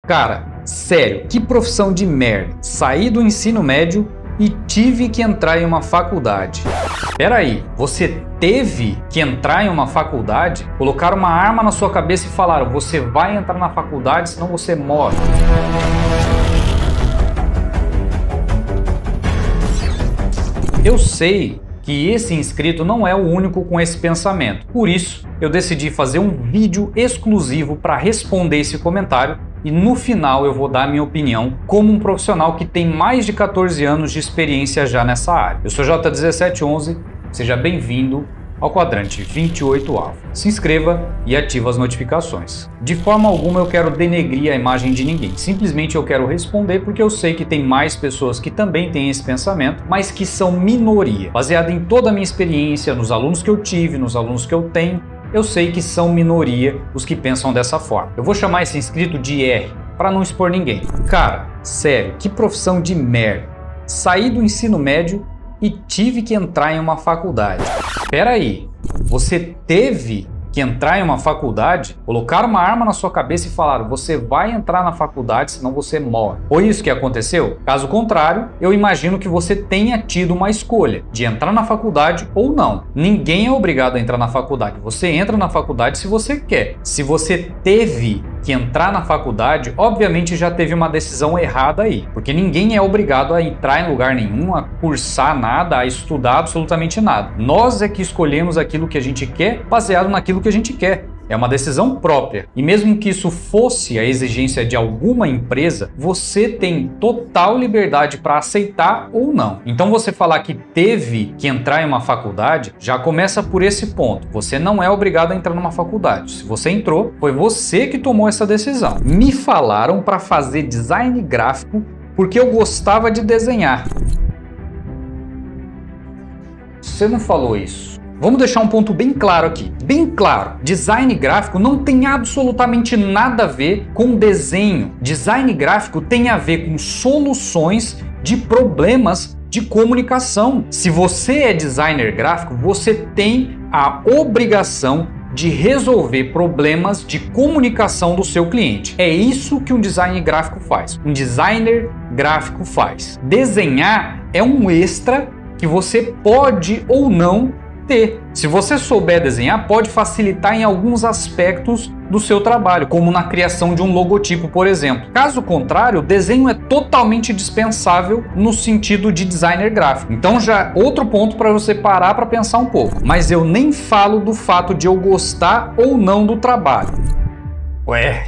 Cara, sério, que profissão de merda. Saí do ensino médio e tive que entrar em uma faculdade. Peraí, você teve que entrar em uma faculdade? Colocaram uma arma na sua cabeça e falaram: você vai entrar na faculdade, senão você morre. Eu sei que esse inscrito não é o único com esse pensamento. Por isso, eu decidi fazer um vídeo exclusivo para responder esse comentário e no final eu vou dar a minha opinião como um profissional que tem mais de 14 anos de experiência já nessa área. Eu sou J1711, seja bem-vindo ao quadrante 28 Alpha. Se inscreva e ative as notificações. De forma alguma eu quero denegrir a imagem de ninguém, simplesmente eu quero responder porque eu sei que tem mais pessoas que também têm esse pensamento, mas que são minoria. Baseado em toda a minha experiência, nos alunos que eu tive, nos alunos que eu tenho, eu sei que são minoria os que pensam dessa forma. Eu vou chamar esse inscrito de R, para não expor ninguém. Cara, sério, que profissão de merda. Saí do ensino médio e tive que entrar em uma faculdade. Peraí, você teve que entrar em uma faculdade? Colocaram uma arma na sua cabeça e falaram: você vai entrar na faculdade, senão você morre. Foi isso que aconteceu? Caso contrário, eu imagino que você tenha tido uma escolha de entrar na faculdade ou não. Ninguém é obrigado a entrar na faculdade. Você entra na faculdade se você quer. Se você teve que entrar na faculdade, obviamente já teve uma decisão errada aí, porque ninguém é obrigado a entrar em lugar nenhum, a cursar nada, a estudar absolutamente nada. Nós é que escolhemos aquilo que a gente quer, baseado naquilo que a gente quer. É uma decisão própria. E mesmo que isso fosse a exigência de alguma empresa, você tem total liberdade para aceitar ou não. Então você falar que teve que entrar em uma faculdade, já começa por esse ponto. Você não é obrigado a entrar numa faculdade. Se você entrou, foi você que tomou essa decisão. Me falaram para fazer design gráfico porque eu gostava de desenhar. Você não falou isso. Vamos deixar um ponto bem claro aqui. Bem claro, design gráfico não tem absolutamente nada a ver com desenho. Design gráfico tem a ver com soluções de problemas de comunicação. Se você é designer gráfico, você tem a obrigação de resolver problemas de comunicação do seu cliente. É isso que um design gráfico faz. Um designer gráfico faz. Desenhar é um extra que você pode ou não ter. Se você souber desenhar, pode facilitar em alguns aspectos do seu trabalho, como na criação de um logotipo, por exemplo. Caso contrário, o desenho é totalmente dispensável no sentido de designer gráfico. Então já outro ponto para você parar para pensar um pouco. Mas eu nem falo do fato de eu gostar ou não do trabalho. Ué,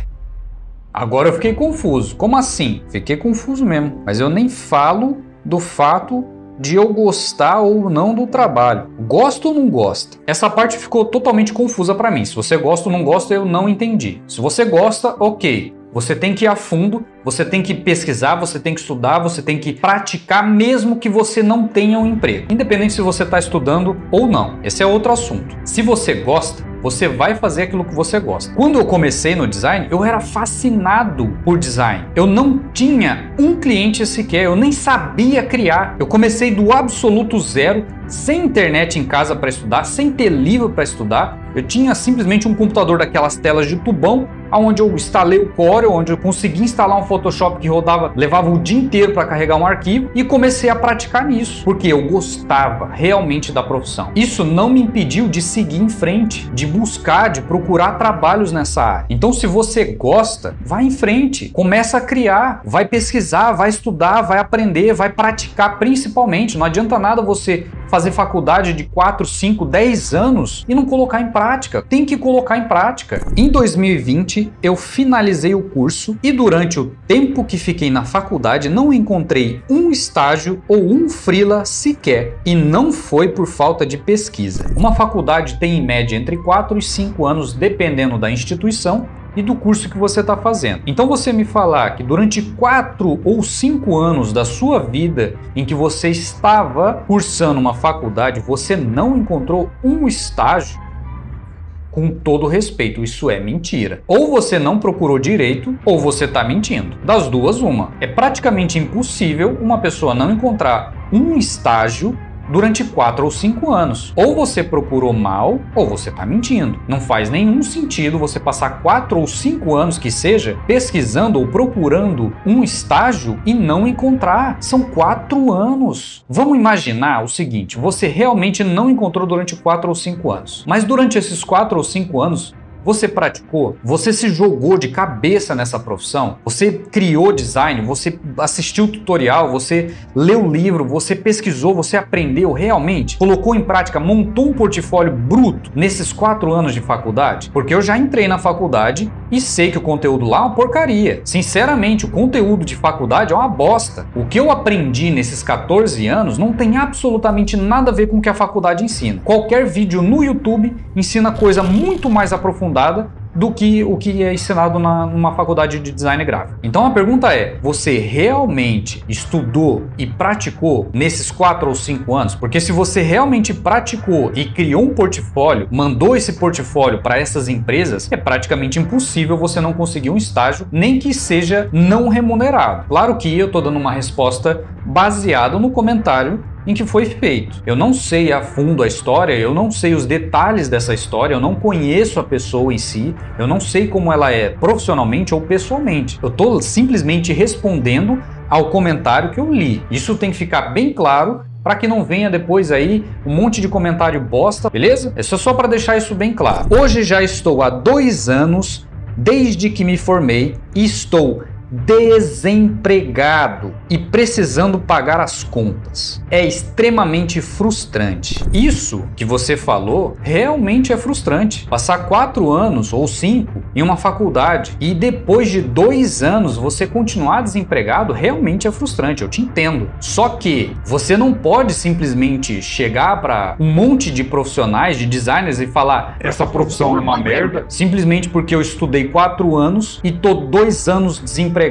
agora eu fiquei confuso. Como assim? Fiquei confuso mesmo. Mas eu nem falo do fato de eu gostar ou não do trabalho. Gosto ou não gosto? Essa parte ficou totalmente confusa para mim. Se você gosta ou não gosta, eu não entendi. Se você gosta, ok. Você tem que ir a fundo, você tem que pesquisar, você tem que estudar, você tem que praticar mesmo que você não tenha um emprego. Independente se você está estudando ou não. Esse é outro assunto. Se você gosta, você vai fazer aquilo que você gosta. Quando eu comecei no design, eu era fascinado por design. Eu não tinha um cliente sequer, eu nem sabia criar. Eu comecei do absoluto zero, sem internet em casa para estudar, sem ter livro para estudar. Eu tinha simplesmente um computador daquelas telas de tubão, onde eu instalei o Corel, onde eu consegui instalar um Photoshop que rodava, levava o dia inteiro para carregar um arquivo e comecei a praticar nisso, porque eu gostava realmente da profissão. Isso não me impediu de seguir em frente, de buscar, de procurar trabalhos nessa área. Então, se você gosta, vai em frente, começa a criar, vai pesquisar, vai estudar, vai aprender, vai praticar principalmente. Não adianta nada você fazer faculdade de 4, 5, 10 anos e não colocar em prática. Tem que colocar em prática. Em 2020, eu finalizei o curso e durante o tempo que fiquei na faculdade não encontrei um estágio ou um freela sequer. E não foi por falta de pesquisa. Uma faculdade tem em média entre 4 e 5 anos, dependendo da instituição e do curso que você está fazendo. Então você me falar que durante 4 ou 5 anos da sua vida em que você estava cursando uma faculdade, você não encontrou um estágio, com todo respeito, isso é mentira. Ou você não procurou direito, ou você está mentindo. Das duas, uma. É praticamente impossível uma pessoa não encontrar um estágio durante 4 ou 5 anos. Ou você procurou mal, ou você está mentindo. Não faz nenhum sentido você passar 4 ou 5 anos que seja pesquisando ou procurando um estágio e não encontrar. São 4 anos. Vamos imaginar o seguinte, você realmente não encontrou durante 4 ou 5 anos. Mas durante esses 4 ou 5 anos, você praticou? Você se jogou de cabeça nessa profissão? Você criou design? Você assistiu tutorial? Você leu livro? Você pesquisou? Você aprendeu realmente? Colocou em prática? Montou um portfólio bruto nesses 4 anos de faculdade? Porque eu já entrei na faculdade e sei que o conteúdo lá é uma porcaria. Sinceramente, o conteúdo de faculdade é uma bosta. O que eu aprendi nesses 14 anos não tem absolutamente nada a ver com o que a faculdade ensina. Qualquer vídeo no YouTube ensina coisa muito mais aprofundada do que o que é ensinado numa faculdade de design gráfico. Então a pergunta é, você realmente estudou e praticou nesses 4 ou 5 anos? Porque se você realmente praticou e criou um portfólio, mandou esse portfólio para essas empresas, é praticamente impossível você não conseguir um estágio, nem que seja não remunerado. Claro que eu estou dando uma resposta baseada no comentário em que foi feito. Eu não sei a fundo a história, eu não sei os detalhes dessa história, eu não conheço a pessoa em si, eu não sei como ela é profissionalmente ou pessoalmente. Eu estou simplesmente respondendo ao comentário que eu li. Isso tem que ficar bem claro para que não venha depois aí um monte de comentário bosta, beleza? Isso é só para deixar isso bem claro. Hoje já estou há 2 anos desde que me formei e estou desempregado e precisando pagar as contas. É extremamente frustrante. Isso que você falou realmente é frustrante. Passar 4 anos ou 5 em uma faculdade e depois de 2 anos você continuar desempregado realmente é frustrante, eu te entendo. Só que você não pode simplesmente chegar para um monte de profissionais, de designers e falar essa profissão é uma merda, simplesmente porque eu estudei 4 anos e tô 2 anos desempregado.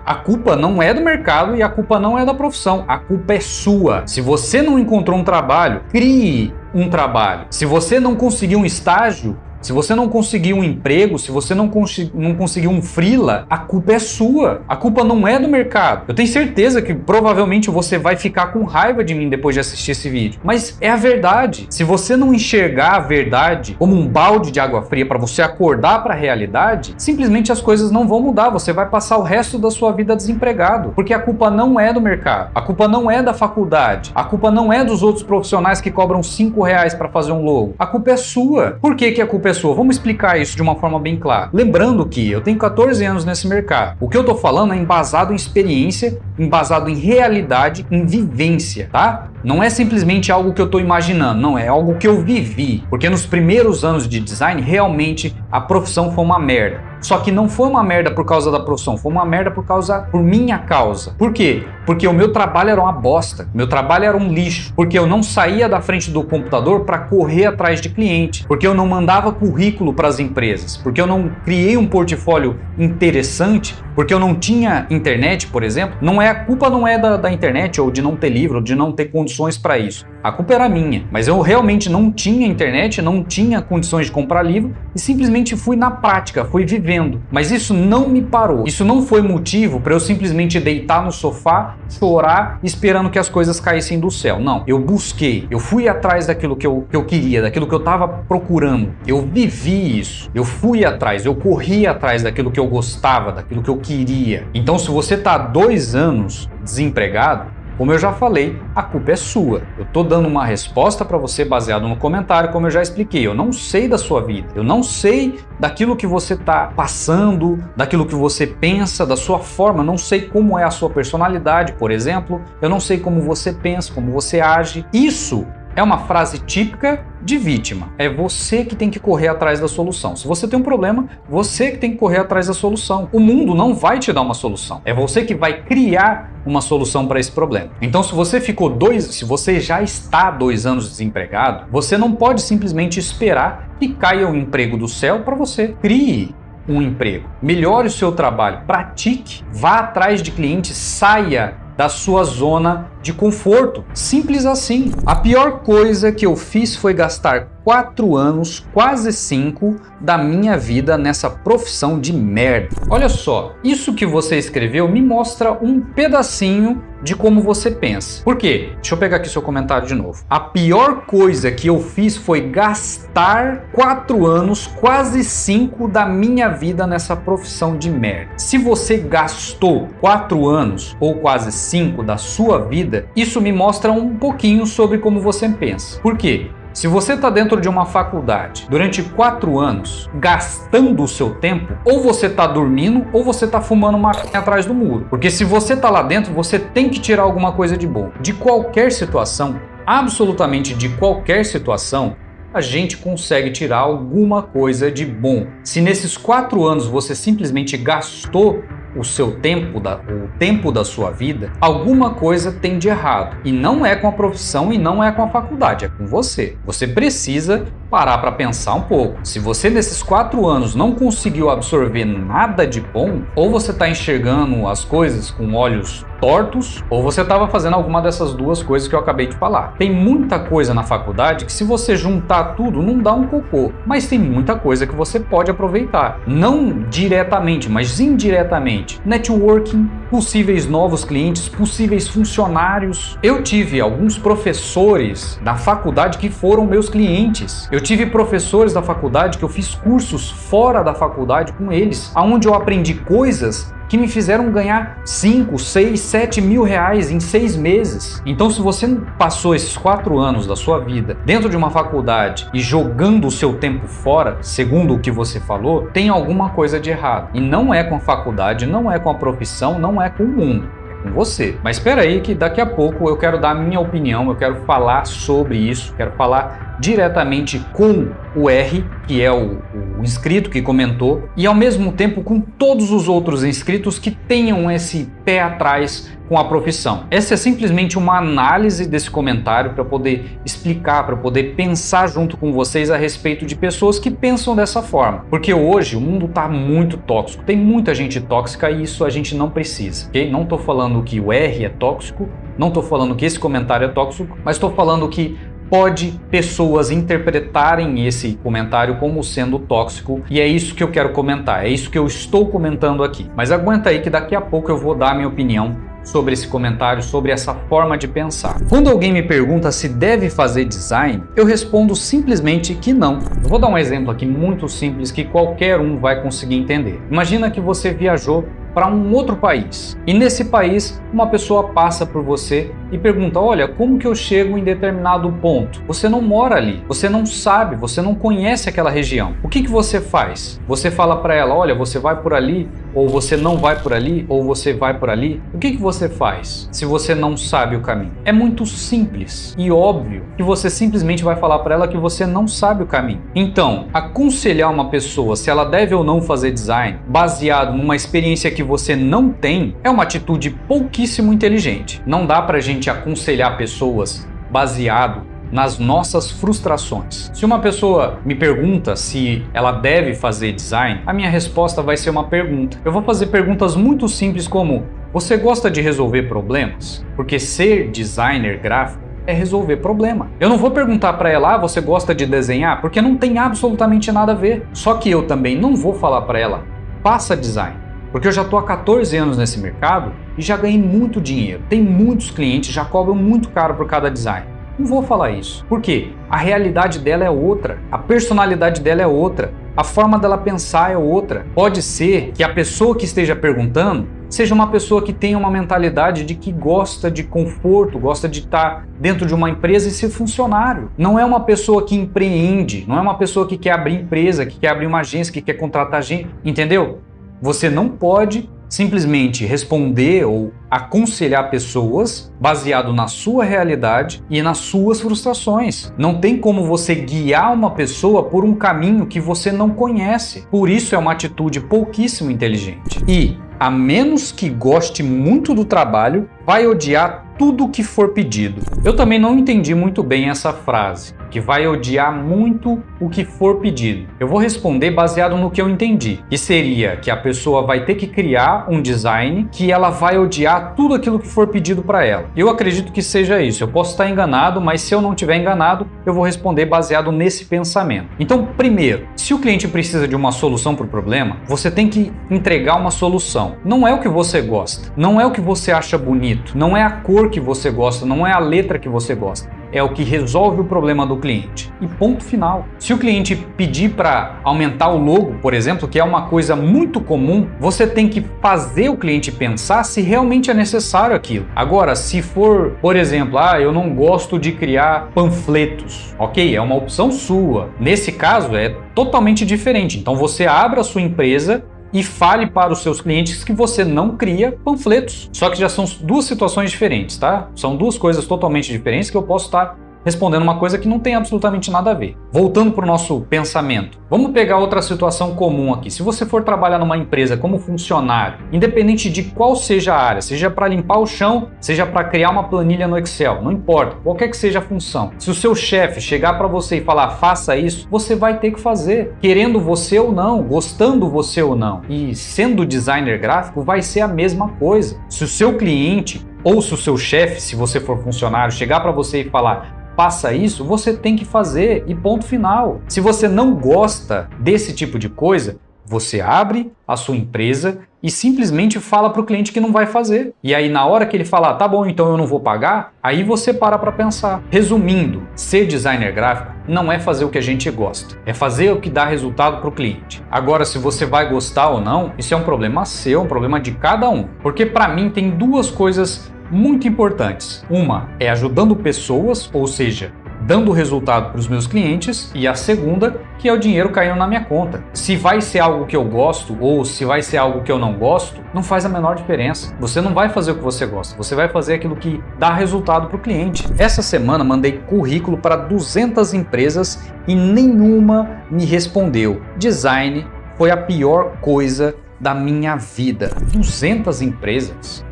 A culpa não é do mercado e a culpa não é da profissão. A culpa é sua. Se você não encontrou um trabalho, crie um trabalho. Se você não conseguiu um estágio, se você não conseguiu um emprego, se você não conseguiu um freela, a culpa é sua. A culpa não é do mercado. Eu tenho certeza que provavelmente você vai ficar com raiva de mim depois de assistir esse vídeo. Mas é a verdade. Se você não enxergar a verdade como um balde de água fria para você acordar para a realidade, simplesmente as coisas não vão mudar. Você vai passar o resto da sua vida desempregado. Porque a culpa não é do mercado. A culpa não é da faculdade. A culpa não é dos outros profissionais que cobram R$5 para fazer um logo. A culpa é sua. Por que a culpa é sua? Vamos explicar isso de uma forma bem clara. Lembrando que eu tenho 14 anos nesse mercado. O que eu tô falando é embasado em experiência, embasado em realidade, em vivência, tá? Não é simplesmente algo que eu tô imaginando, não, é algo que eu vivi. Porque nos primeiros anos de design, realmente a profissão foi uma merda. Só que não foi uma merda por causa da profissão, foi uma merda por minha causa. Por quê? Porque o meu trabalho era uma bosta, meu trabalho era um lixo, porque eu não saía da frente do computador para correr atrás de cliente, porque eu não mandava currículo para as empresas, porque eu não criei um portfólio interessante, porque eu não tinha internet, por exemplo. A culpa não é da internet ou de não ter livro, ou de não ter condições para isso. A culpa era minha, mas eu realmente não tinha internet, não tinha condições de comprar livro e simplesmente fui na prática, fui vivendo. Mas isso não me parou, isso não foi motivo para eu simplesmente deitar no sofá, chorar, esperando que as coisas caíssem do céu. Não, eu busquei, eu fui atrás daquilo que eu queria, daquilo que eu estava procurando. Eu vivi isso, eu fui atrás, eu corri atrás daquilo que eu gostava, daquilo que eu queria. Então, se você está há 2 anos desempregado, como eu já falei, a culpa é sua. Eu tô dando uma resposta para você baseado no comentário, como eu já expliquei. Eu não sei da sua vida, eu não sei daquilo que você tá passando, daquilo que você pensa, da sua forma, eu não sei como é a sua personalidade, por exemplo. Eu não sei como você pensa, como você age. Isso é uma frase típica de vítima. É você que tem que correr atrás da solução. Se você tem um problema, você que tem que correr atrás da solução. O mundo não vai te dar uma solução. É você que vai criar uma solução para esse problema. Então, se você já está 2 anos desempregado, você não pode simplesmente esperar que caia um emprego do céu para você. Crie um emprego. Melhore o seu trabalho. Pratique. Vá atrás de clientes. Saia da sua zona de conforto. Simples assim. A pior coisa que eu fiz foi gastar 4 anos, quase 5, da minha vida nessa profissão de merda. Olha só, isso que você escreveu me mostra um pedacinho de como você pensa. Por quê? Deixa eu pegar aqui seu comentário de novo. A pior coisa que eu fiz foi gastar 4 anos, quase 5 da minha vida nessa profissão de merda. Se você gastou 4 anos ou quase 5 da sua vida, isso me mostra um pouquinho sobre como você pensa. Por quê? Se você está dentro de uma faculdade durante 4 anos, gastando o seu tempo, ou você está dormindo ou você está fumando maconha atrás do muro. Porque se você está lá dentro, você tem que tirar alguma coisa de bom. De qualquer situação, absolutamente de qualquer situação, a gente consegue tirar alguma coisa de bom. Se nesses 4 anos você simplesmente gastou o seu tempo, o tempo da sua vida, alguma coisa tem de errado. E não é com a profissão e não é com a faculdade, é com você. Você precisa parar para pensar um pouco. Se você nesses 4 anos não conseguiu absorver nada de bom, ou você está enxergando as coisas com olhos tortos, ou você estava fazendo alguma dessas duas coisas que eu acabei de falar. Tem muita coisa na faculdade que se você juntar tudo não dá um cocô, mas tem muita coisa que você pode aproveitar. Não diretamente, mas indiretamente. Networking, possíveis novos clientes, possíveis funcionários. Eu tive alguns professores da faculdade que foram meus clientes. Eu tive professores da faculdade que eu fiz cursos fora da faculdade com eles, onde eu aprendi coisas que me fizeram ganhar 5, 6, 7 mil reais em 6 meses. Então, se você passou esses 4 anos da sua vida dentro de uma faculdade e jogando o seu tempo fora, segundo o que você falou, tem alguma coisa de errado. E não é com a faculdade, não é com a profissão, não é com o mundo. Com você. Mas espera aí que daqui a pouco eu quero dar a minha opinião, eu quero falar sobre isso, quero falar diretamente com o R, que é o inscrito que comentou, e ao mesmo tempo com todos os outros inscritos que tenham esse pé atrás com a profissão. Essa é simplesmente uma análise desse comentário para poder explicar, para poder pensar junto com vocês a respeito de pessoas que pensam dessa forma. Porque hoje o mundo está muito tóxico, tem muita gente tóxica e isso a gente não precisa, ok? Não estou falando que o R é tóxico, não estou falando que esse comentário é tóxico, mas estou falando que pode pessoas interpretarem esse comentário como sendo tóxico, e é isso que eu quero comentar, é isso que eu estou comentando aqui. Mas aguenta aí que daqui a pouco eu vou dar a minha opinião sobre esse comentário, sobre essa forma de pensar. Quando alguém me pergunta se deve fazer design, eu respondo simplesmente que não. Eu vou dar um exemplo aqui muito simples que qualquer um vai conseguir entender. Imagina que você viajou para um outro país e nesse país uma pessoa passa por você e pergunta: olha, como que eu chego em determinado ponto? Você não mora ali, você não sabe, você não conhece aquela região. O que que você faz? Você fala para ela: olha, você vai por ali, ou você não vai por ali, ou você vai por ali. O que que você faz se você não sabe o caminho? É muito simples e óbvio que você simplesmente vai falar para ela que você não sabe o caminho. Então, aconselhar uma pessoa se ela deve ou não fazer design baseado numa experiência que você não tem é uma atitude pouquíssimo inteligente. Não dá pra gente aconselhar pessoas baseado nas nossas frustrações. Se uma pessoa me pergunta se ela deve fazer design, a minha resposta vai ser uma pergunta. Eu vou fazer perguntas muito simples como: você gosta de resolver problemas? Porque ser designer gráfico é resolver problema. Eu não vou perguntar para ela: você gosta de desenhar? Porque não tem absolutamente nada a ver. Só que eu também não vou falar para ela: faça design. Porque eu já estou há 14 anos nesse mercado e já ganhei muito dinheiro. Tem muitos clientes, já cobram muito caro por cada design. Não vou falar isso. Por quê? A realidade dela é outra, a personalidade dela é outra, a forma dela pensar é outra. Pode ser que a pessoa que esteja perguntando seja uma pessoa que tenha uma mentalidade de que gosta de conforto, gosta de estar dentro de uma empresa e ser funcionário. Não é uma pessoa que empreende, não é uma pessoa que quer abrir empresa, que quer abrir uma agência, que quer contratar gente, entendeu? Você não pode simplesmente responder ou aconselhar pessoas baseado na sua realidade e nas suas frustrações. Não tem como você guiar uma pessoa por um caminho que você não conhece. Por isso é uma atitude pouquíssimo inteligente. E, a menos que goste muito do trabalho, vai odiar tudo que for pedido. Eu também não entendi muito bem essa frase. O que vai odiar muito o que for pedido? Eu vou responder baseado no que eu entendi, que seria que a pessoa vai ter que criar um design que ela vai odiar tudo aquilo que for pedido para ela. Eu acredito que seja isso. Eu posso estar enganado, mas se eu não estiver enganado, eu vou responder baseado nesse pensamento. Então, primeiro, se o cliente precisa de uma solução para o problema, você tem que entregar uma solução. Não é o que você gosta, não é o que você acha bonito, não é a cor que você gosta, não é a letra que você gosta. É o que resolve o problema do cliente. E ponto final. Se o cliente pedir para aumentar o logo, por exemplo, que é uma coisa muito comum, você tem que fazer o cliente pensar se realmente é necessário aquilo. Agora, se for, por exemplo, eu não gosto de criar panfletos, ok, é uma opção sua. Nesse caso, é totalmente diferente. Então você abre a sua empresa e fale para os seus clientes que você não cria panfletos. Só que já são duas situações diferentes, tá? São duas coisas totalmente diferentes que eu posso estar respondendo uma coisa que não tem absolutamente nada a ver. Voltando para o nosso pensamento, vamos pegar outra situação comum aqui. Se você for trabalhar numa empresa como funcionário, independente de qual seja a área, seja para limpar o chão, seja para criar uma planilha no Excel, não importa, qualquer que seja a função. Se o seu chefe chegar para você e falar faça isso, você vai ter que fazer, querendo você ou não, gostando você ou não. E sendo designer gráfico vai ser a mesma coisa. Se o seu cliente ou se o seu chefe, se você for funcionário, chegar para você e falar faça isso, você tem que fazer e ponto final. Se você não gosta desse tipo de coisa, você abre a sua empresa e simplesmente fala para o cliente que não vai fazer. E aí na hora que ele falar, tá bom, então eu não vou pagar, aí você para pensar. Resumindo, ser designer gráfico não é fazer o que a gente gosta, é fazer o que dá resultado para o cliente. Agora, se você vai gostar ou não, isso é um problema seu, um problema de cada um. Porque para mim tem duas coisas muito importantes. Uma é ajudando pessoas, ou seja, dando resultado para os meus clientes, e a segunda, que é o dinheiro caindo na minha conta. Se vai ser algo que eu gosto ou se vai ser algo que eu não gosto, não faz a menor diferença. Você não vai fazer o que você gosta, você vai fazer aquilo que dá resultado para o cliente. Essa semana mandei currículo para 200 empresas e nenhuma me respondeu. Design foi a pior coisa da minha vida. 200 empresas?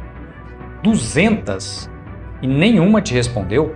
200 e nenhuma te respondeu?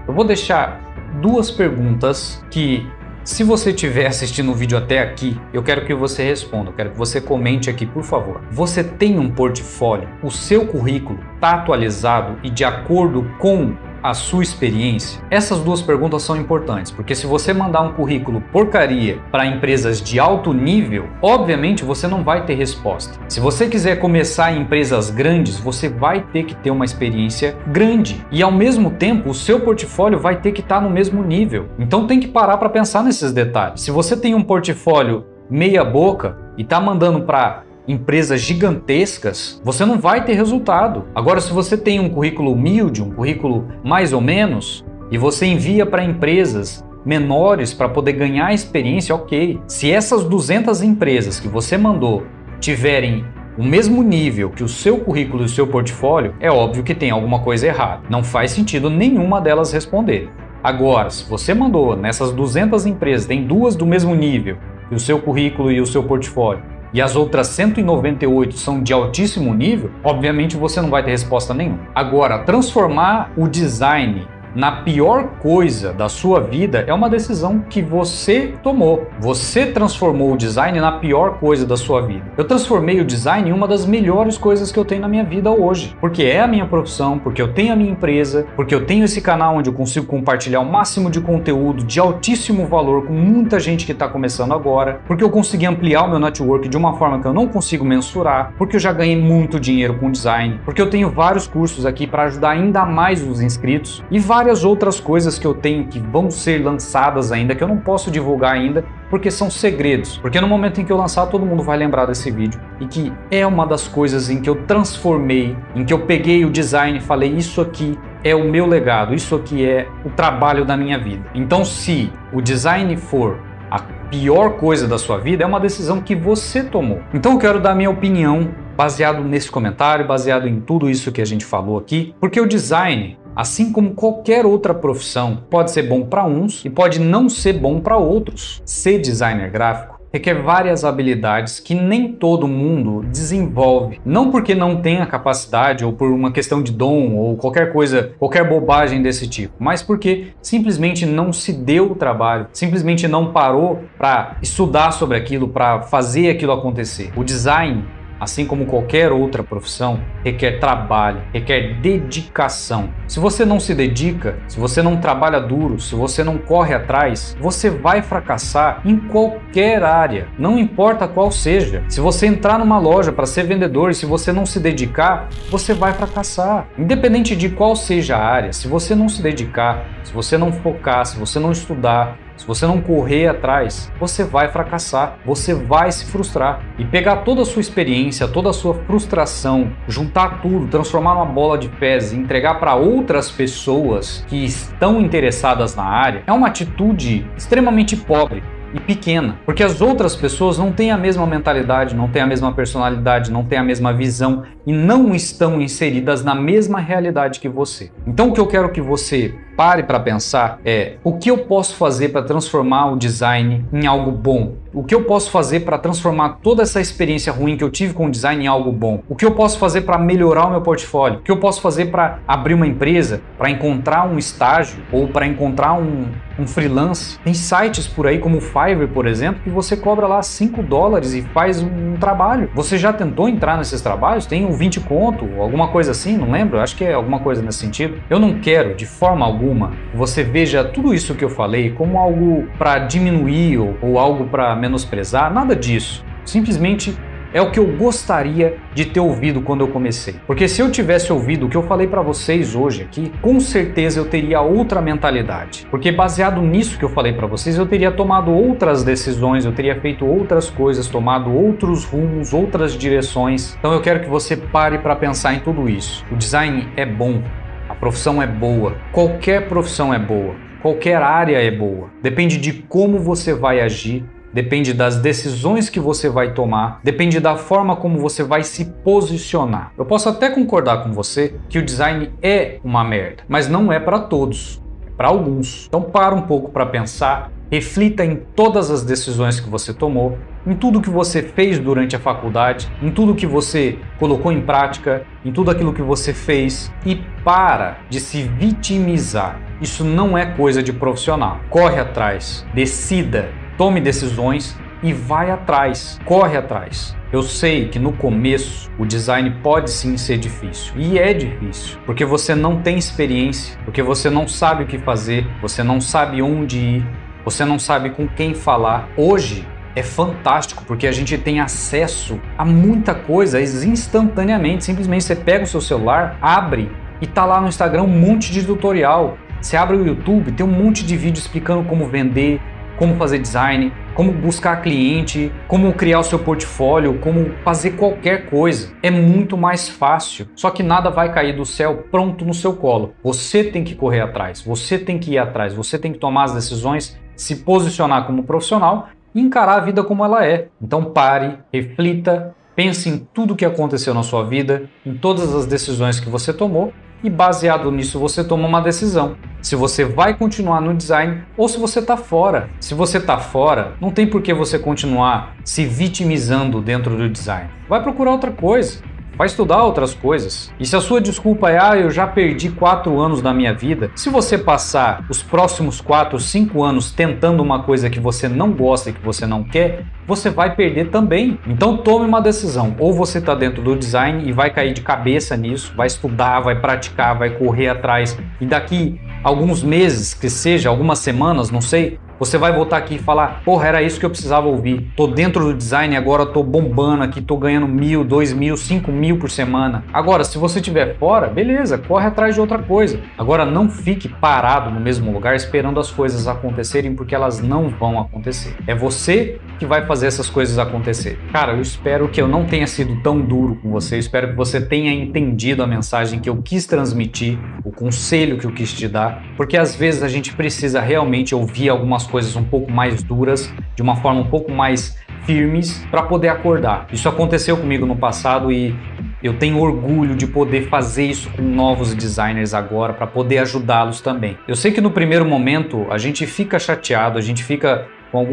Eu vou deixar duas perguntas que, se você estiver assistindo o vídeo até aqui, eu quero que você responda, eu quero que você comente aqui, por favor. Você tem um portfólio? O seu currículo está atualizado e de acordo com a sua experiência? Essas duas perguntas são importantes, porque se você mandar um currículo porcaria para empresas de alto nível, obviamente você não vai ter resposta. Se você quiser começar em empresas grandes, você vai ter que ter uma experiência grande e ao mesmo tempo o seu portfólio vai ter que estar no mesmo nível. Então tem que parar para pensar nesses detalhes. Se você tem um portfólio meia boca e está mandando para empresas gigantescas, você não vai ter resultado. Agora, se você tem um currículo humilde, um currículo mais ou menos, e você envia para empresas menores para poder ganhar experiência, ok. Se essas 200 empresas que você mandou tiverem o mesmo nível que o seu currículo e o seu portfólio, é óbvio que tem alguma coisa errada. Não faz sentido nenhuma delas responderem. Agora, se você mandou nessas 200 empresas, tem duas do mesmo nível, que o seu currículo e o seu portfólio, e as outras 198 são de altíssimo nível, obviamente você não vai ter resposta nenhuma. Agora, transformar o design na pior coisa da sua vida é uma decisão que você tomou. Você transformou o design na pior coisa da sua vida. Eu transformei o design em uma das melhores coisas que eu tenho na minha vida hoje, porque é a minha profissão, porque eu tenho a minha empresa, porque eu tenho esse canal onde eu consigo compartilhar o máximo de conteúdo de altíssimo valor com muita gente que está começando agora, porque eu consegui ampliar o meu network de uma forma que eu não consigo mensurar, porque eu já ganhei muito dinheiro com design, porque eu tenho vários cursos aqui para ajudar ainda mais os inscritos e várias outras coisas que eu tenho que vão ser lançadas ainda, que eu não posso divulgar ainda, porque são segredos. Porque no momento em que eu lançar, todo mundo vai lembrar desse vídeo. E que é uma das coisas em que eu transformei, em que eu peguei o design e falei, isso aqui é o meu legado, isso aqui é o trabalho da minha vida. Então, se o design for a pior coisa da sua vida, é uma decisão que você tomou. Então eu quero dar minha opinião baseado nesse comentário, baseado em tudo isso que a gente falou aqui, porque o design, assim como qualquer outra profissão, pode ser bom para uns e pode não ser bom para outros. Ser designer gráfico requer várias habilidades que nem todo mundo desenvolve. Não porque não tenha capacidade ou por uma questão de dom ou qualquer coisa, qualquer bobagem desse tipo, mas porque simplesmente não se deu o trabalho, simplesmente não parou para estudar sobre aquilo, para fazer aquilo acontecer. O design, assim como qualquer outra profissão, requer trabalho, requer dedicação. Se você não se dedica, se você não trabalha duro, se você não corre atrás, você vai fracassar em qualquer área, não importa qual seja. Se você entrar numa loja para ser vendedor e se você não se dedicar, você vai fracassar. Independente de qual seja a área, se você não se dedicar, se você não focar, se você não estudar, se você não correr atrás, você vai fracassar, você vai se frustrar. E pegar toda a sua experiência, toda a sua frustração, juntar tudo, transformar numa bola de fezes e entregar para outras pessoas que estão interessadas na área, é uma atitude extremamente pobre e pequena, porque as outras pessoas não têm a mesma mentalidade, não têm a mesma personalidade, não têm a mesma visão e não estão inseridas na mesma realidade que você. Então o que eu quero que você pare para pensar é: o que eu posso fazer para transformar o design em algo bom? O que eu posso fazer para transformar toda essa experiência ruim que eu tive com o design em algo bom? O que eu posso fazer para melhorar o meu portfólio? O que eu posso fazer para abrir uma empresa, para encontrar um estágio ou para encontrar um freelance? Tem sites por aí como o Fiverr, por exemplo, que você cobra lá $5 e faz um trabalho. Você já tentou entrar nesses trabalhos? Tem um 20 conto, alguma coisa assim, não lembro, acho que é alguma coisa nesse sentido. Eu não quero, de forma alguma, que você veja tudo isso que eu falei como algo para diminuir ou algo para menosprezar, nada disso. Simplesmente é o que eu gostaria de ter ouvido quando eu comecei. Porque se eu tivesse ouvido o que eu falei para vocês hoje aqui, com certeza eu teria outra mentalidade. Porque baseado nisso que eu falei para vocês, eu teria tomado outras decisões, eu teria feito outras coisas, tomado outros rumos, outras direções. Então eu quero que você pare para pensar em tudo isso. O design é bom, a profissão é boa, qualquer profissão é boa, qualquer área é boa. Depende de como você vai agir, depende das decisões que você vai tomar, depende da forma como você vai se posicionar. Eu posso até concordar com você que o design é uma merda, mas não é para todos, é para alguns. Então para um pouco para pensar, reflita em todas as decisões que você tomou, em tudo que você fez durante a faculdade, em tudo que você colocou em prática, em tudo aquilo que você fez e para de se vitimizar. Isso não é coisa de profissional. Corre atrás, decida, tome decisões e vai atrás, corre atrás. Eu sei que no começo o design pode sim ser difícil, e é difícil, porque você não tem experiência, porque você não sabe o que fazer, você não sabe onde ir, você não sabe com quem falar. Hoje é fantástico porque a gente tem acesso a muita coisa instantaneamente. Simplesmente você pega o seu celular, abre e tá lá no Instagram um monte de tutorial. Você abre o YouTube, tem um monte de vídeo explicando como vender, como fazer design, como buscar cliente, como criar o seu portfólio, como fazer qualquer coisa. É muito mais fácil, só que nada vai cair do céu pronto no seu colo. Você tem que correr atrás, você tem que ir atrás, você tem que tomar as decisões, se posicionar como profissional e encarar a vida como ela é. Então pare, reflita, pense em tudo que aconteceu na sua vida, em todas as decisões que você tomou e baseado nisso você toma uma decisão. Se você vai continuar no design ou se você está fora. Se você está fora, não tem por que você continuar se vitimizando dentro do design. Vai procurar outra coisa. Vai estudar outras coisas. E se a sua desculpa é eu já perdi 4 anos da minha vida, se você passar os próximos 4, 5 anos tentando uma coisa que você não gosta e que você não quer, você vai perder também. Então tome uma decisão. Ou você está dentro do design e vai cair de cabeça nisso, vai estudar, vai praticar, vai correr atrás e daqui alguns meses, que seja, algumas semanas, não sei, você vai voltar aqui e falar, porra, era isso que eu precisava ouvir. Tô dentro do design e agora tô bombando aqui, tô ganhando 1.000, 2.000, 5.000 por semana. Agora, se você estiver fora, beleza, corre atrás de outra coisa. Agora, não fique parado no mesmo lugar esperando as coisas acontecerem, porque elas não vão acontecer. É você que vai fazer essas coisas acontecer. Cara, eu espero que eu não tenha sido tão duro com você, eu espero que você tenha entendido a mensagem que eu quis transmitir, o conselho que eu quis te dar, porque às vezes a gente precisa realmente ouvir algumas coisas um pouco mais duras, de uma forma um pouco mais firmes, para poder acordar. Isso aconteceu comigo no passado e eu tenho orgulho de poder fazer isso com novos designers agora, para poder ajudá-los também. Eu sei que no primeiro momento a gente fica chateado, a gente fica com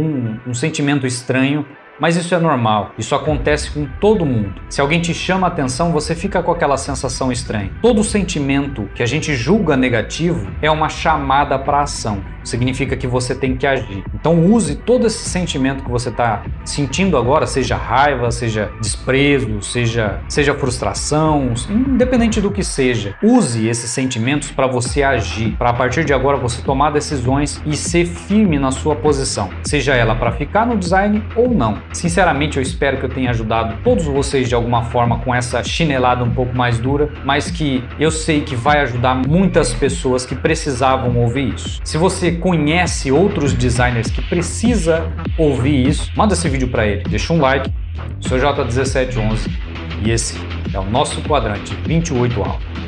um sentimento estranho. Mas isso é normal, isso acontece com todo mundo. Se alguém te chama a atenção, você fica com aquela sensação estranha. Todo sentimento que a gente julga negativo é uma chamada para ação. Significa que você tem que agir. Então use todo esse sentimento que você está sentindo agora, seja raiva, seja desprezo, seja frustração, independente do que seja. Use esses sentimentos para você agir, para a partir de agora você tomar decisões e ser firme na sua posição, seja ela para ficar no design ou não. Sinceramente, eu espero que eu tenha ajudado todos vocês de alguma forma com essa chinelada um pouco mais dura, mas que eu sei que vai ajudar muitas pessoas que precisavam ouvir isso. Se você conhece outros designers que precisa ouvir isso, manda esse vídeo para ele, deixa um like. Sou J1711 e esse é o nosso quadrante 28 Alto.